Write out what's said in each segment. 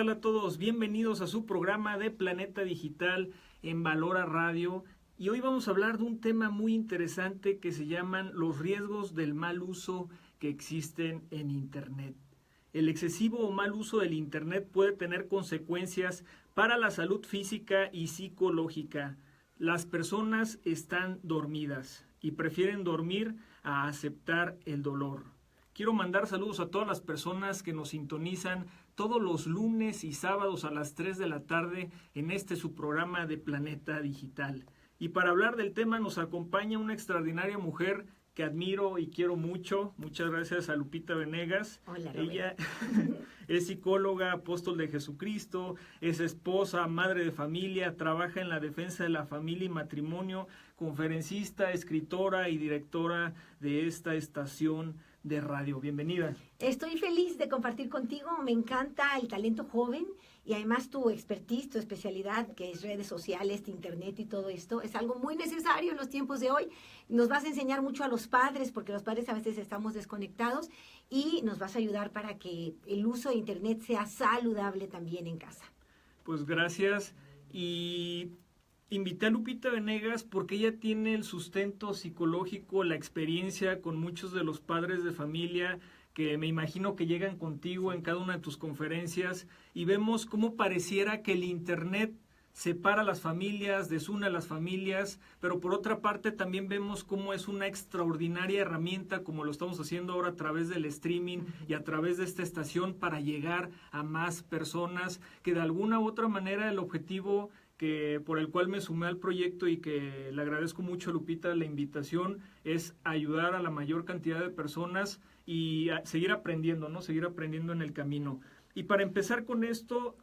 tal a todos? Bienvenidos a su programa de Planeta Digital en Valora Radio. Y hoy vamos a hablar de un tema muy interesante que se llaman los riesgos del mal uso que existen en Internet. El excesivo o mal uso del Internet puede tener consecuencias para la salud física y psicológica. Las personas están dormidas y prefieren dormir a aceptar el dolor. Quiero mandar saludos a todas las personas que nos sintonizan todos los lunes y sábados a las 3 de la tarde en su programa de Planeta Digital. Y para hablar del tema nos acompaña una extraordinaria mujer que admiro y quiero mucho. Muchas gracias a Lupita Venegas. Hola, ella es psicóloga, apóstol de Jesucristo, es esposa, madre de familia, trabaja en la defensa de la familia y matrimonio, conferencista, escritora y directora de esta estación de radio. Bienvenida. Estoy feliz de compartir contigo, me encanta el talento joven y además tu expertise, tu especialidad, que es redes sociales, internet y todo esto, es algo muy necesario en los tiempos de hoy. Nos vas a enseñar mucho a los padres, porque los padres a veces estamos desconectados, y nos vas a ayudar para que el uso de internet sea saludable también en casa. Pues gracias, y invité a Lupita Venegas porque ella tiene el sustento psicológico, la experiencia con muchos de los padres de familia que me imagino que llegan contigo en cada una de tus conferencias, y vemos cómo pareciera que el Internet separa a las familias, desune a las familias, pero por otra parte también vemos cómo es una extraordinaria herramienta, como lo estamos haciendo ahora a través del streaming y a través de esta estación, para llegar a más personas, que de alguna u otra manera el objetivo por el cual me sumé al proyecto, y que le agradezco mucho a Lupita la invitación, es ayudar a la mayor cantidad de personas y seguir aprendiendo, ¿no? Seguir aprendiendo en el camino. Y para empezar con esto,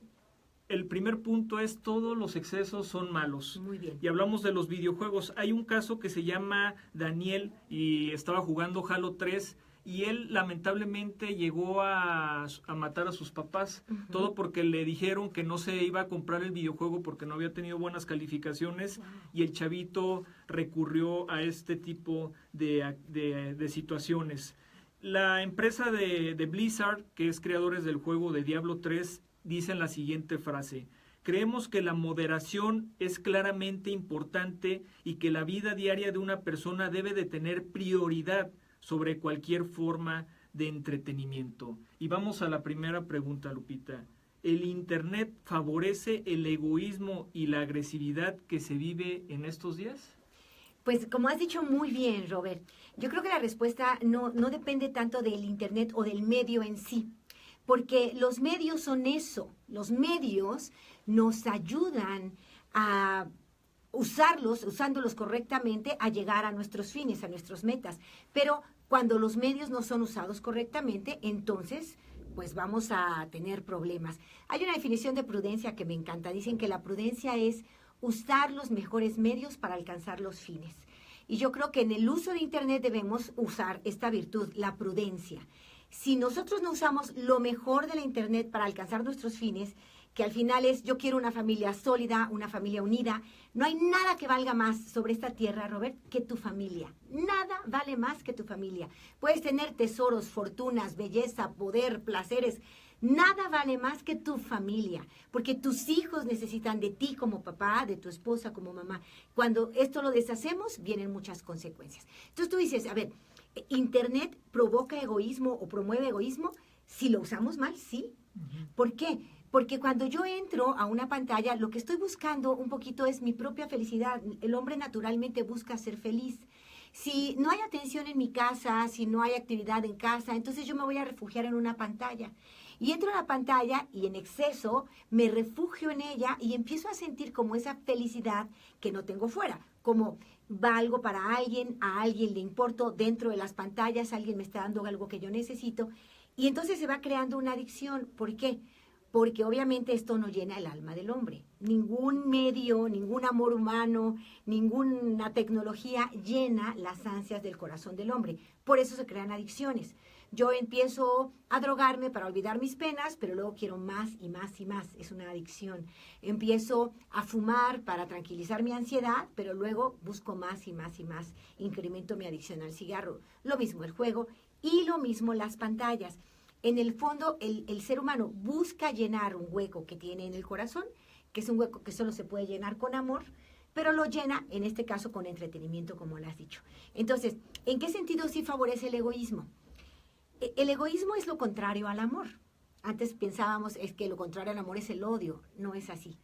el primer punto es: todos los excesos son malos. Muy bien. Y hablamos de los videojuegos. Hay un caso que se llama Daniel y estaba jugando Halo 3 y él lamentablemente llegó a matar a sus papás, todo porque le dijeron que no se iba a comprar el videojuego porque no había tenido buenas calificaciones, y el chavito recurrió a este tipo de situaciones. La empresa de Blizzard, que es creadores del juego de Diablo 3, dicen la siguiente frase: creemos que la moderación es claramente importante y que la vida diaria de una persona debe de tener prioridad sobre cualquier forma de entretenimiento. Y vamos a la primera pregunta, Lupita. ¿El Internet favorece el egoísmo y la agresividad que se vive en estos días? Pues como has dicho muy bien, Robert, yo creo que la respuesta no depende tanto del Internet o del medio en sí, porque los medios son eso. Los medios nos ayudan a usándolos correctamente, a llegar a nuestros fines, a nuestras metas. Pero cuando los medios no son usados correctamente, entonces pues vamos a tener problemas. Hay una definición de prudencia que me encanta. Dicen que la prudencia es usar los mejores medios para alcanzar los fines. Y yo creo que en el uso de Internet debemos usar esta virtud, la prudencia. Si nosotros no usamos lo mejor de la Internet para alcanzar nuestros fines, que al final es: yo quiero una familia sólida, una familia unida. No hay nada que valga más sobre esta tierra, Robert, que tu familia. Nada vale más que tu familia. Puedes tener tesoros, fortunas, belleza, poder, placeres. Nada vale más que tu familia, porque tus hijos necesitan de ti como papá, de tu esposa como mamá. Cuando esto lo deshacemos, vienen muchas consecuencias. Entonces tú dices, a ver, ¿Internet provoca egoísmo o promueve egoísmo? Si lo usamos mal, sí. ¿Por qué? Porque cuando yo entro a una pantalla, lo que estoy buscando un poquito es mi propia felicidad. El hombre naturalmente busca ser feliz. Si no hay atención en mi casa, si no hay actividad en casa, entonces yo me voy a refugiar en una pantalla. Y entro a la pantalla y en exceso me refugio en ella y empiezo a sentir como esa felicidad que no tengo fuera. Como valgo para alguien, a alguien le importo dentro de las pantallas, alguien me está dando algo que yo necesito. Y entonces se va creando una adicción. ¿Por qué? Porque obviamente esto no llena el alma del hombre. Ningún medio, ningún amor humano, ninguna tecnología llena las ansias del corazón del hombre. Por eso se crean adicciones. Yo empiezo a drogarme para olvidar mis penas, pero luego quiero más y más y más. Es una adicción. Empiezo a fumar para tranquilizar mi ansiedad, pero luego busco más y más y más. Incremento mi adicción al cigarro. Lo mismo el juego y lo mismo las pantallas. En el fondo, el ser humano busca llenar un hueco que tiene en el corazón, que es un hueco que solo se puede llenar con amor, pero lo llena, en este caso, con entretenimiento, como lo has dicho. Entonces, ¿en qué sentido sí favorece el egoísmo? El egoísmo es lo contrario al amor. Antes pensábamos es que lo contrario al amor es el odio. No es así.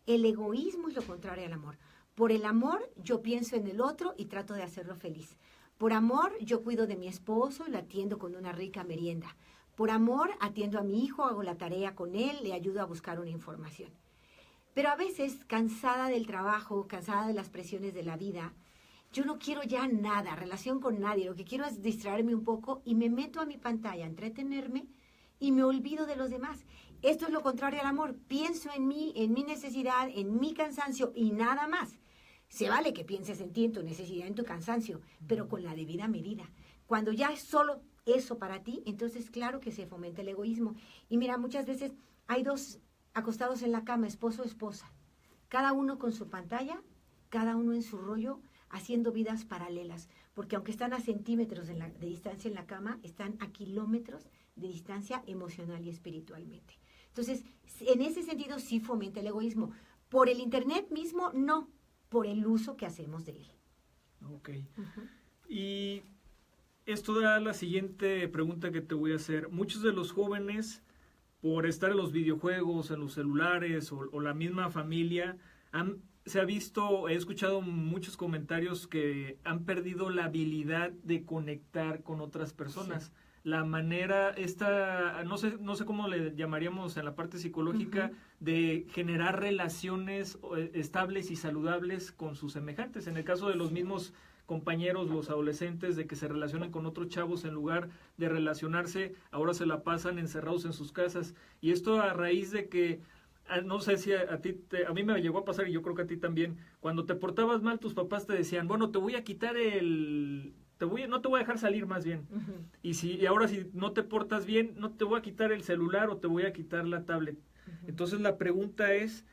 El egoísmo es lo contrario al amor. Por el amor, yo pienso en el otro y trato de hacerlo feliz. Por amor, yo cuido de mi esposo y lo atiendo con una rica merienda. Por amor, atiendo a mi hijo, hago la tarea con él, le ayudo a buscar una información. Pero a veces, cansada del trabajo, cansada de las presiones de la vida, yo no quiero ya nada, relación con nadie. Lo que quiero es distraerme un poco y me meto a mi pantalla, entretenerme y me olvido de los demás. Esto es lo contrario al amor. Pienso en mí, en mi necesidad, en mi cansancio y nada más. Se vale que pienses en ti, en tu necesidad, en tu cansancio, pero con la debida medida. Cuando ya es solo eso para ti, entonces claro que se fomenta el egoísmo. Y mira, muchas veces hay dos acostados en la cama, esposo o esposa, cada uno con su pantalla, cada uno en su rollo, haciendo vidas paralelas, porque aunque están a centímetros de distancia en la cama, están a kilómetros de distancia emocional y espiritualmente. Entonces, en ese sentido sí fomenta el egoísmo. Por el Internet mismo, no, por el uso que hacemos de él. Ok. Y esto da la siguiente pregunta que te voy a hacer. Muchos de los jóvenes, por estar en los videojuegos, en los celulares o la misma familia, se ha visto, he escuchado muchos comentarios que han perdido la habilidad de conectar con otras personas. Sí. La manera, no sé cómo le llamaríamos en la parte psicológica, de generar relaciones estables y saludables con sus semejantes. En el caso de los mismos compañeros, los adolescentes, de que se relacionan con otros chavos en lugar de relacionarse, ahora se la pasan encerrados en sus casas. Y esto a raíz de que, no sé si a mí me llegó a pasar, y yo creo que a ti también, cuando te portabas mal, tus papás te decían, bueno, te voy a quitar no te voy a dejar salir más bien. Y ahora si no te portas bien, no te voy a quitar el celular o te voy a quitar la tablet. Entonces la pregunta es,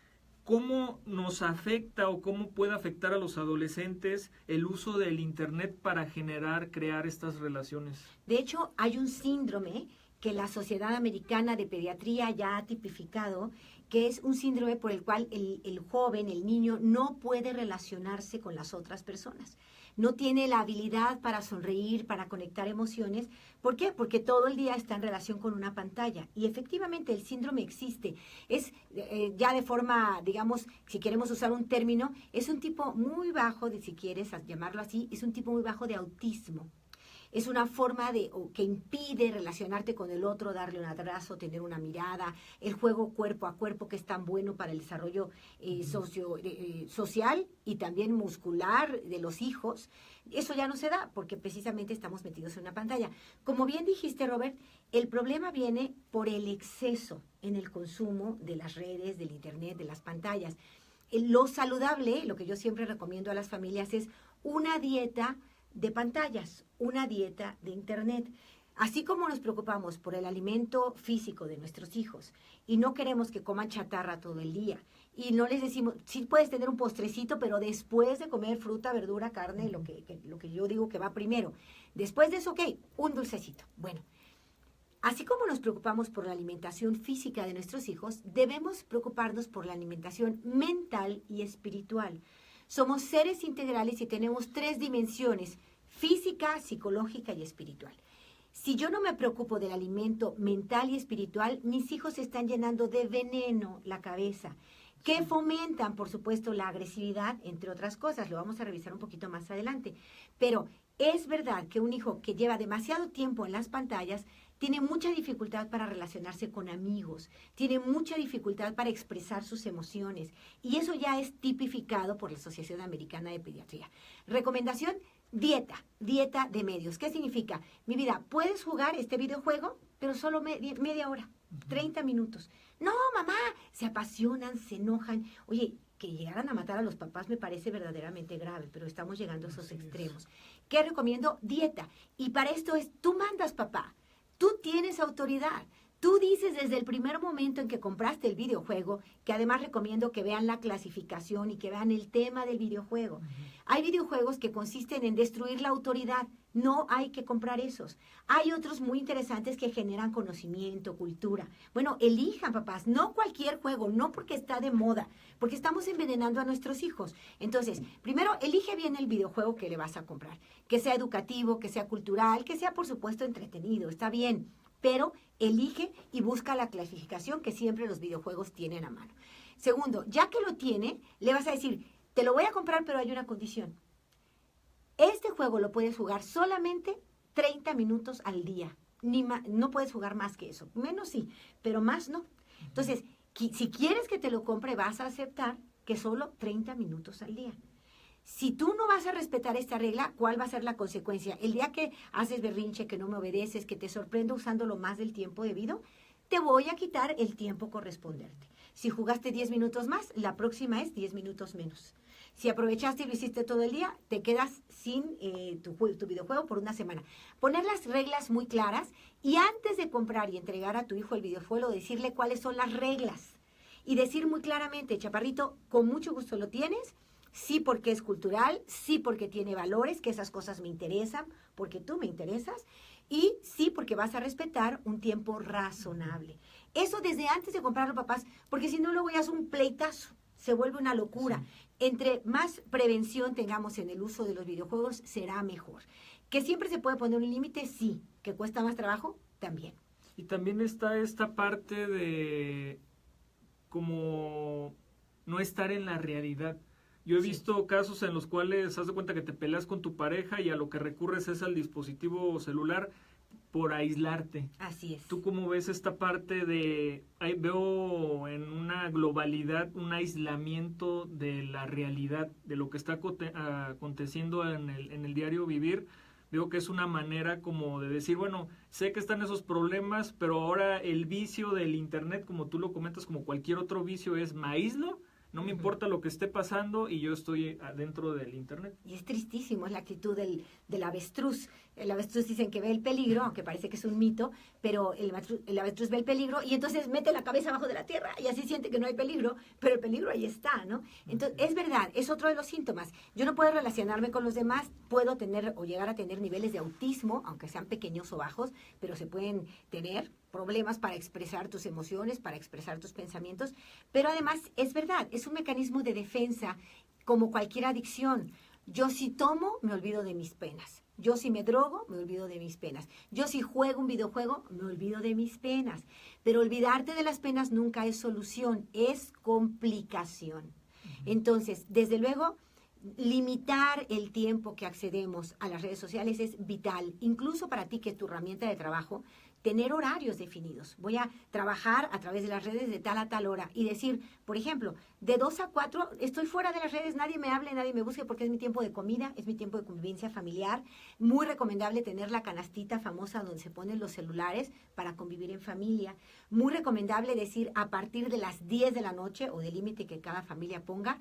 ¿cómo nos afecta o cómo puede afectar a los adolescentes el uso del Internet para crear estas relaciones? De hecho, hay un síndrome que la Sociedad Americana de Pediatría ya ha tipificado, que es un síndrome por el cual el joven, el niño, no puede relacionarse con las otras personas. No tiene la habilidad para sonreír, para conectar emociones. ¿Por qué? Porque todo el día está en relación con una pantalla. Y efectivamente el síndrome existe. Es ya de forma, digamos, si queremos usar un término, es un tipo muy bajo, si quieres llamarlo así, es un tipo muy bajo de autismo. Es una forma que impide relacionarte con el otro, darle un abrazo, tener una mirada, el juego cuerpo a cuerpo que es tan bueno para el desarrollo social y también muscular de los hijos. Eso ya no se da porque precisamente estamos metidos en una pantalla. Como bien dijiste, Robert, el problema viene por el exceso en el consumo de las redes, del Internet, de las pantallas. Lo saludable, lo que yo siempre recomiendo a las familias es una dieta de pantallas, una dieta de Internet. Así como nos preocupamos por el alimento físico de nuestros hijos y no queremos que coman chatarra todo el día y no les decimos, sí puedes tener un postrecito, pero después de comer fruta, verdura, carne, lo que yo digo que va primero. Después de eso, ok, un dulcecito. Bueno, así como nos preocupamos por la alimentación física de nuestros hijos, debemos preocuparnos por la alimentación mental y espiritual. Somos seres integrales y tenemos 3 dimensiones, física, psicológica y espiritual. Si yo no me preocupo del alimento mental y espiritual, mis hijos se están llenando de veneno la cabeza, que fomentan, por supuesto, la agresividad, entre otras cosas. Lo vamos a revisar un poquito más adelante. Pero es verdad que un hijo que lleva demasiado tiempo en las pantallas tiene mucha dificultad para relacionarse con amigos, tiene mucha dificultad para expresar sus emociones. Y eso ya es tipificado por la Asociación Americana de Pediatría. Recomendación, dieta de medios. ¿Qué significa? Mi vida, puedes jugar este videojuego, pero solo media hora, 30 minutos. No, mamá, se apasionan, se enojan. Oye, que llegaran a matar a los papás me parece verdaderamente grave, pero estamos llegando a esos extremos. ¿Qué recomiendo? Dieta. Y para esto tú mandas, papá. Tú tienes autoridad. Tú dices desde el primer momento en que compraste el videojuego, que además recomiendo que vean la clasificación y que vean el tema del videojuego. Hay videojuegos que consisten en destruir la autoridad. No hay que comprar esos. Hay otros muy interesantes que generan conocimiento, cultura. Bueno, elijan, papás, no cualquier juego, no porque está de moda, porque estamos envenenando a nuestros hijos. Entonces, primero, elige bien el videojuego que le vas a comprar. Que sea educativo, que sea cultural, que sea, por supuesto, entretenido. Está bien, pero elige y busca la clasificación que siempre los videojuegos tienen a mano. Segundo, ya que lo tiene, le vas a decir, te lo voy a comprar, pero hay una condición. Este juego lo puedes jugar solamente 30 minutos al día. No puedes jugar más que eso. Menos sí, pero más no. Entonces, si quieres que te lo compre, vas a aceptar que solo 30 minutos al día. Si tú no vas a respetar esta regla, ¿cuál va a ser la consecuencia? El día que haces berrinche, que no me obedeces, que te sorprendo usándolo más del tiempo debido, te voy a quitar el tiempo correspondente. Si jugaste 10 minutos más, la próxima es 10 minutos menos. Si aprovechaste y lo hiciste todo el día, te quedas sin tu videojuego por una semana. Poner las reglas muy claras y antes de comprar y entregar a tu hijo el videojuego, decirle cuáles son las reglas. Y decir muy claramente, chaparrito, con mucho gusto lo tienes. Sí, porque es cultural, sí, porque tiene valores, que esas cosas me interesan, porque tú me interesas, y sí, porque vas a respetar un tiempo razonable. Eso desde antes de comprarlo, papás, porque si no luego ya es un pleitazo, se vuelve una locura. Sí. Entre más prevención tengamos en el uso de los videojuegos, será mejor. ¿Que siempre se puede poner un límite? Sí. ¿Que cuesta más trabajo? También. Y también está esta parte de como no estar en la realidad. Yo he visto casos en los cuales haz de cuenta que te peleas con tu pareja y a lo que recurres es al dispositivo celular por aislarte. Así es. ¿Tú cómo ves esta parte de... veo en una globalidad un aislamiento de la realidad, de lo que está aconteciendo en el diario vivir? Veo que es una manera como de decir, bueno, sé que están esos problemas, pero ahora el vicio del internet, como tú lo comentas, como cualquier otro vicio, es me aíslo. No me importa lo que esté pasando y yo estoy adentro del internet. Y es tristísimo, es la actitud del avestruz. El avestruz dicen que ve el peligro, aunque parece que es un mito, pero el avestruz ve el peligro y entonces mete la cabeza abajo de la tierra y así siente que no hay peligro, pero el peligro ahí está, ¿no? Entonces, es verdad, es otro de los síntomas. Yo no puedo relacionarme con los demás, puedo tener o llegar a tener niveles de autismo, aunque sean pequeños o bajos, pero se pueden tener problemas para expresar tus emociones, para expresar tus pensamientos, pero además es verdad, es un mecanismo de defensa como cualquier adicción. Yo si tomo, me olvido de mis penas. Yo si me drogo, me olvido de mis penas. Yo si juego un videojuego, me olvido de mis penas. Pero olvidarte de las penas nunca es solución, es complicación. Entonces, desde luego, limitar el tiempo que accedemos a las redes sociales es vital, incluso para ti que es tu herramienta de trabajo. Tener horarios definidos. Voy a trabajar a través de las redes de tal a tal hora y decir, por ejemplo, de 2 a 4 estoy fuera de las redes, nadie me hable, nadie me busque porque es mi tiempo de comida, es mi tiempo de convivencia familiar. Muy recomendable tener la canastita famosa donde se ponen los celulares para convivir en familia. Muy recomendable decir a partir de las 10 de la noche o del límite que cada familia ponga,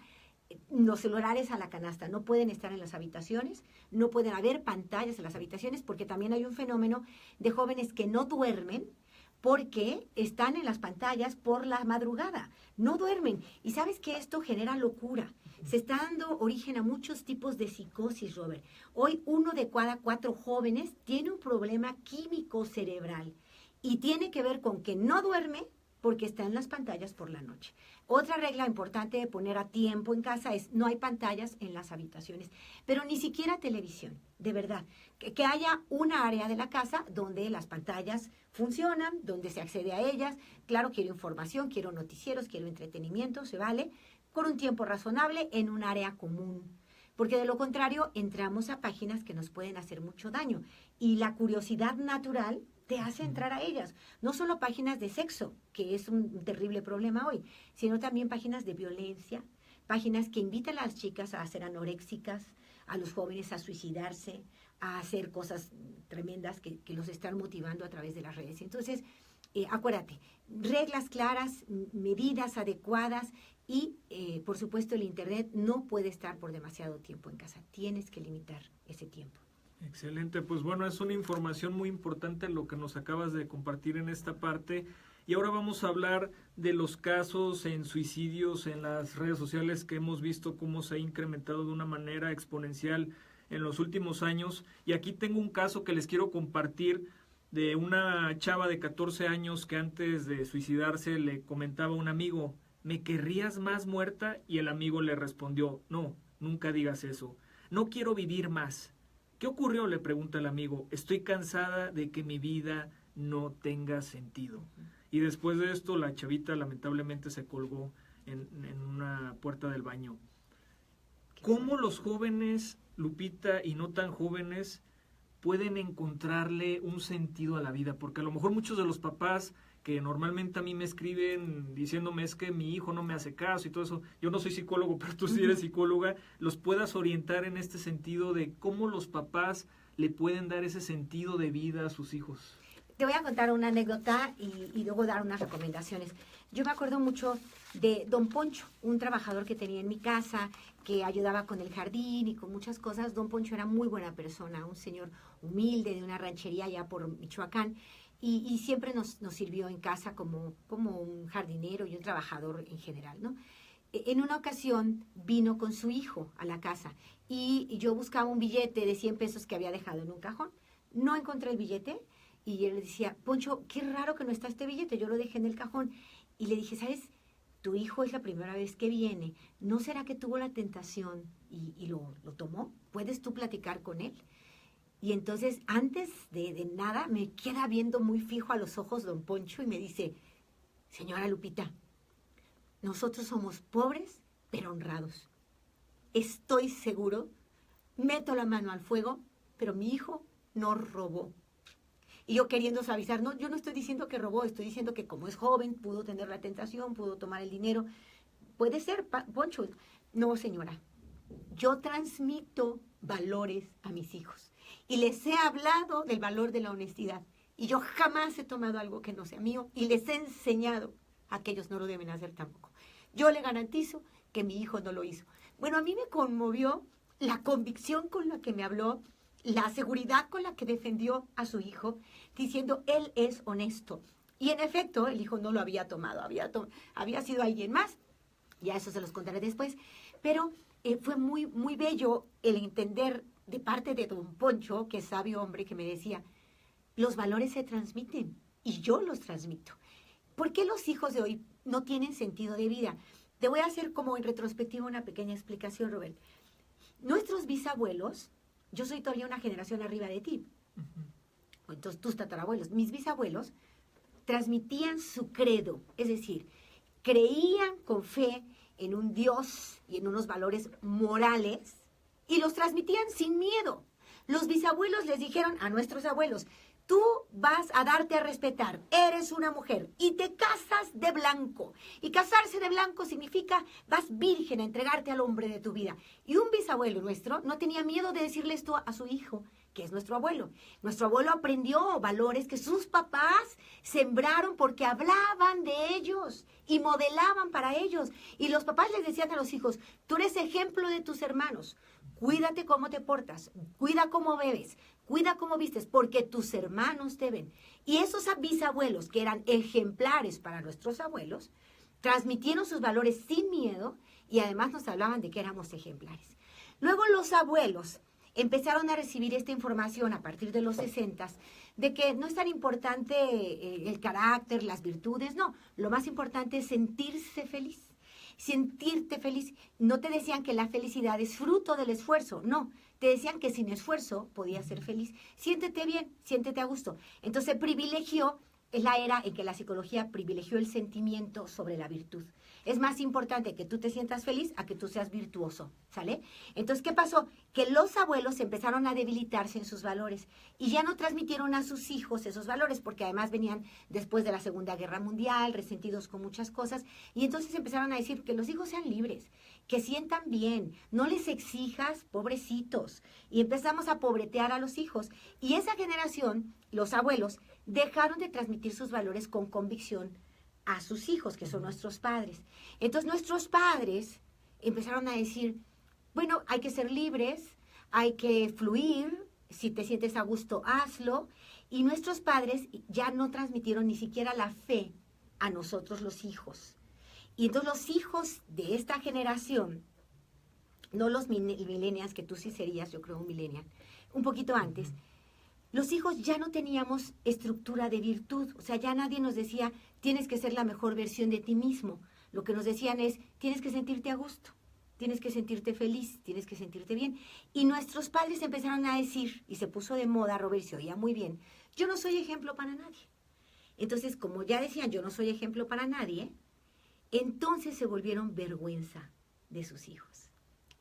los celulares a la canasta, no pueden estar en las habitaciones, no pueden haber pantallas en las habitaciones porque también hay un fenómeno de jóvenes que no duermen porque están en las pantallas por la madrugada, no duermen. Y sabes que esto genera locura. Se está dando origen a muchos tipos de psicosis, Robert. Hoy 1 de cada 4 jóvenes tiene un problema químico cerebral y tiene que ver con que no duerme porque está en las pantallas por la noche. Otra regla importante de poner a tiempo en casa es no hay pantallas en las habitaciones, pero ni siquiera televisión, de verdad. Que haya una área de la casa donde las pantallas funcionan, donde se accede a ellas. Claro, quiero información, quiero noticieros, quiero entretenimiento, se vale, con un tiempo razonable en un área común. Porque de lo contrario, entramos a páginas que nos pueden hacer mucho daño. Y la curiosidad natural te hace entrar a ellas. No solo páginas de sexo, que es un terrible problema hoy, sino también páginas de violencia, páginas que invitan a las chicas a ser anoréxicas, a los jóvenes a suicidarse, a hacer cosas tremendas que los están motivando a través de las redes. Entonces, acuérdate, reglas claras, medidas adecuadas y, por supuesto, el internet no puede estar por demasiado tiempo en casa. Tienes que limitar ese tiempo. Excelente, pues bueno, es una información muy importante lo que nos acabas de compartir en esta parte. Y ahora vamos a hablar de los casos en suicidios en las redes sociales que hemos visto cómo se ha incrementado de una manera exponencial en los últimos años. Y aquí tengo un caso que les quiero compartir de una chava de 14 años que antes de suicidarse le comentaba a un amigo, ¿me querrías más muerta? Y el amigo le respondió, no, nunca digas eso, no quiero vivir más. ¿Qué ocurrió?, le pregunta el amigo. Estoy cansada de que mi vida no tenga sentido. Y después de esto, la chavita lamentablemente se colgó en una puerta del baño. ¿Cómo los jóvenes, Lupita, y no tan jóvenes, pueden encontrarle un sentido a la vida? Porque a lo mejor muchos de los papás que normalmente a mí me escriben diciéndome es que mi hijo no me hace caso y todo eso, yo no soy psicólogo, pero tú sí eres psicóloga, los puedas orientar en este sentido de cómo los papás le pueden dar ese sentido de vida a sus hijos. Te voy a contar una anécdota y luego dar unas recomendaciones. Yo me acuerdo mucho de don Poncho, un trabajador que tenía en mi casa, que ayudaba con el jardín y con muchas cosas. Don Poncho era muy buena persona, un señor humilde de una ranchería allá por Michoacán, y siempre nos sirvió en casa como un jardinero y un trabajador en general, ¿no? En una ocasión vino con su hijo a la casa y yo buscaba un billete de 100 pesos que había dejado en un cajón. No encontré el billete y él le decía, Poncho, qué raro que no está este billete, yo lo dejé en el cajón. Y le dije, ¿sabes? Tu hijo es la primera vez que viene. ¿No será que tuvo la tentación y lo tomó? ¿Puedes tú platicar con él? Y entonces, antes de nada, me queda viendo muy fijo a los ojos don Poncho y me dice, señora Lupita, nosotros somos pobres, pero honrados. Estoy seguro, meto la mano al fuego, pero mi hijo no robó. Y yo queriendo suavizar, no, yo no estoy diciendo que robó, estoy diciendo que como es joven, pudo tener la tentación, pudo tomar el dinero. Puede ser, Poncho. No, señora, yo transmito valores a mis hijos y les he hablado del valor de la honestidad. Y yo jamás he tomado algo que no sea mío y les he enseñado a que ellos no lo deben hacer tampoco. Yo le garantizo que mi hijo no lo hizo. Bueno, a mí me conmovió la convicción con la que me habló, la seguridad con la que defendió a su hijo, diciendo, él es honesto. Y en efecto, el hijo no lo había tomado, había sido alguien más. Ya eso se los contaré después. Pero fue muy, muy bello el entender de parte de don Poncho, que es sabio hombre, que me decía, los valores se transmiten y yo los transmito. ¿Por qué los hijos de hoy no tienen sentido de vida? Te voy a hacer como en retrospectiva una pequeña explicación, Robert. Nuestros bisabuelos, yo soy todavía una generación arriba de ti, entonces tus tatarabuelos, mis bisabuelos transmitían su credo, es decir, creían con fe en un Dios y en unos valores morales y los transmitían sin miedo. Los bisabuelos les dijeron a nuestros abuelos, tú vas a darte a respetar, eres una mujer y te casas de blanco. Y casarse de blanco significa vas virgen a entregarte al hombre de tu vida. Y un bisabuelo nuestro no tenía miedo de decirle esto a su hijo, que es nuestro abuelo. Nuestro abuelo aprendió valores que sus papás sembraron porque hablaban de ellos y modelaban para ellos. Y los papás les decían a los hijos, tú eres ejemplo de tus hermanos. Cuídate cómo te portas, cuida cómo bebes, cuida cómo vistes, porque tus hermanos te ven. Y esos bisabuelos, que eran ejemplares para nuestros abuelos, transmitieron sus valores sin miedo y además nos hablaban de que éramos ejemplares. Luego los abuelos empezaron a recibir esta información a partir de los 60, de que no es tan importante el carácter, las virtudes, no. Lo más importante es sentirse feliz. Sentirte feliz. No te decían que la felicidad es fruto del esfuerzo, no. Te decían que sin esfuerzo podías ser feliz. Siéntete bien, siéntete a gusto. Entonces es la era en que la psicología privilegió el sentimiento sobre la virtud. Es más importante que tú te sientas feliz a que tú seas virtuoso, ¿sale? Entonces, ¿qué pasó? Que los abuelos empezaron a debilitarse en sus valores y ya no transmitieron a sus hijos esos valores porque además venían después de la Segunda Guerra Mundial, resentidos con muchas cosas, y entonces empezaron a decir que los hijos sean libres, que sientan bien, no les exijas, pobrecitos, y empezamos a pobretear a los hijos. Y esa generación, los abuelos, dejaron de transmitir sus valores con convicción a sus hijos, que son nuestros padres. Entonces nuestros padres empezaron a decir, bueno, hay que ser libres, hay que fluir, si te sientes a gusto, hazlo. Y nuestros padres ya no transmitieron ni siquiera la fe a nosotros los hijos. Y entonces los hijos de esta generación, no los millennials, que tú sí serías, yo creo, un millennial, un poquito antes, los hijos ya no teníamos estructura de virtud. O sea, ya nadie nos decía, tienes que ser la mejor versión de ti mismo. Lo que nos decían es, tienes que sentirte a gusto, tienes que sentirte feliz, tienes que sentirte bien. Y nuestros padres empezaron a decir, y se puso de moda, Robert, se oía muy bien, yo no soy ejemplo para nadie. Entonces, como ya decían, yo no soy ejemplo para nadie, entonces se volvieron vergüenza de sus hijos.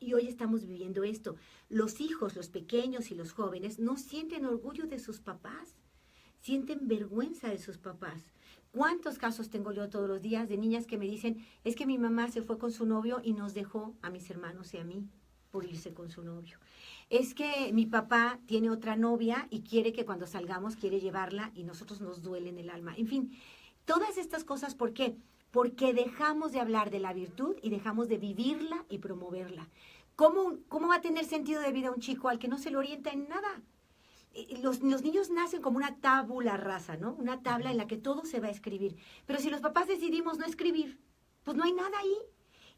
Y hoy estamos viviendo esto. Los hijos, los pequeños y los jóvenes, no sienten orgullo de sus papás, sienten vergüenza de sus papás. ¿Cuántos casos tengo yo todos los días de niñas que me dicen, es que mi mamá se fue con su novio y nos dejó a mis hermanos y a mí por irse con su novio? Es que mi papá tiene otra novia y quiere que cuando salgamos quiere llevarla y nosotros nos duele en el alma. En fin, todas estas cosas, ¿por qué? Porque dejamos de hablar de la virtud y dejamos de vivirla y promoverla. ¿Cómo va a tener sentido de vida un chico al que no se le orienta en nada? Los niños nacen como una tabula rasa, ¿no? Una tabla en la que todo se va a escribir. Pero si los papás decidimos no escribir, pues no hay nada ahí.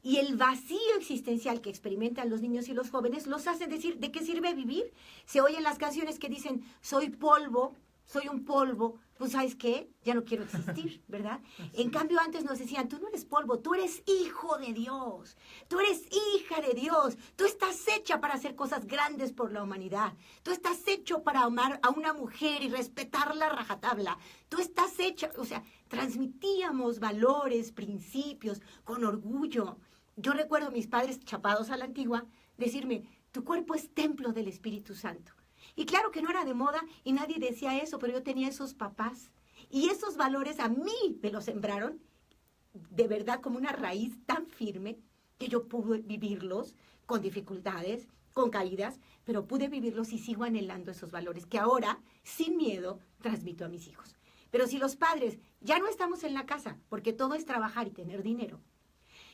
Y el vacío existencial que experimentan los niños y los jóvenes los hace decir, ¿de qué sirve vivir? Se oyen las canciones que dicen, soy polvo, soy un polvo, pues ¿sabes qué? Ya no quiero existir, ¿verdad? En cambio antes nos decían, tú no eres polvo, tú eres hijo de Dios, tú eres hija de Dios, tú estás hecha para hacer cosas grandes por la humanidad, tú estás hecho para amar a una mujer y respetarla a rajatabla, tú estás hecha, o sea, transmitíamos valores, principios, con orgullo. Yo recuerdo a mis padres chapados a la antigua decirme, tu cuerpo es templo del Espíritu Santo. Y claro que no era de moda y nadie decía eso, pero yo tenía esos papás. Y esos valores a mí me los sembraron de verdad como una raíz tan firme que yo pude vivirlos con dificultades, con caídas, pero pude vivirlos y sigo anhelando esos valores que ahora, sin miedo, transmito a mis hijos. Pero si los padres ya no estamos en la casa, porque todo es trabajar y tener dinero,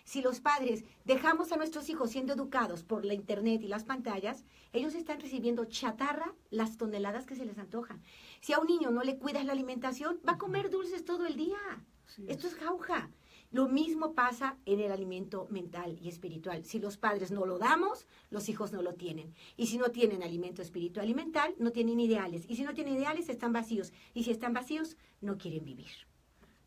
si los padres dejamos a nuestros hijos siendo educados por la internet y las pantallas, ellos están recibiendo chatarra las toneladas que se les antojan. Si a un niño no le cuidas la alimentación, va a comer dulces todo el día. Esto es jauja. Lo mismo pasa en el alimento mental y espiritual. Si los padres no lo damos, los hijos no lo tienen. Y si no tienen alimento espiritual y mental, no tienen ideales. Y si no tienen ideales, están vacíos. Y si están vacíos, no quieren vivir.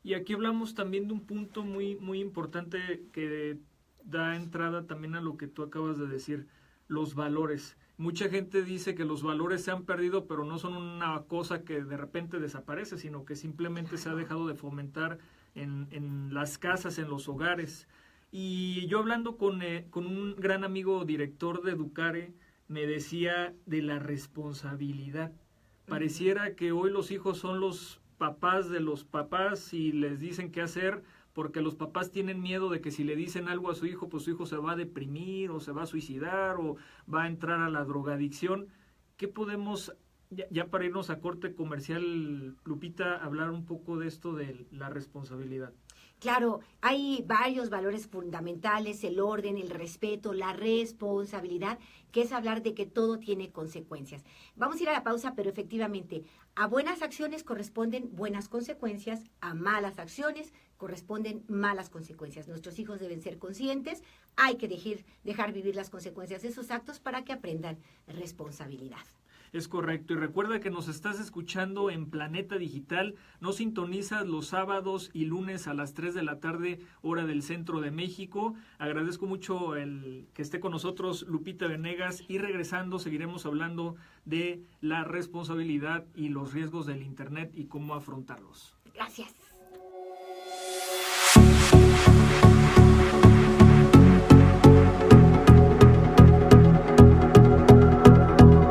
Y aquí hablamos también de un punto muy, muy importante que da entrada también a lo que tú acabas de decir, los valores. Mucha gente dice que los valores se han perdido, pero no son una cosa que de repente desaparece, sino que simplemente se ha dejado de fomentar en las casas, en los hogares. Y yo hablando con un gran amigo director de Educare, me decía de la responsabilidad. Pareciera que hoy los hijos son los papás de los papás y les dicen qué hacer, porque los papás tienen miedo de que si le dicen algo a su hijo, pues su hijo se va a deprimir o se va a suicidar o va a entrar a la drogadicción. ¿Qué podemos, ya para irnos a corte comercial, Lupita, hablar un poco de esto de la responsabilidad? Claro, hay varios valores fundamentales, el orden, el respeto, la responsabilidad, que es hablar de que todo tiene consecuencias. Vamos a ir a la pausa, pero efectivamente, a buenas acciones corresponden buenas consecuencias, a malas acciones corresponden malas consecuencias. Nuestros hijos deben ser conscientes, hay que dejar vivir las consecuencias de esos actos para que aprendan responsabilidad. Es correcto. Y recuerda que nos estás escuchando en Planeta Digital. Nos sintonizas los sábados y lunes a las 3 de la tarde, hora del centro de México. Agradezco mucho el que esté con nosotros Lupita Venegas y regresando seguiremos hablando de la responsabilidad y los riesgos del Internet y cómo afrontarlos. Gracias.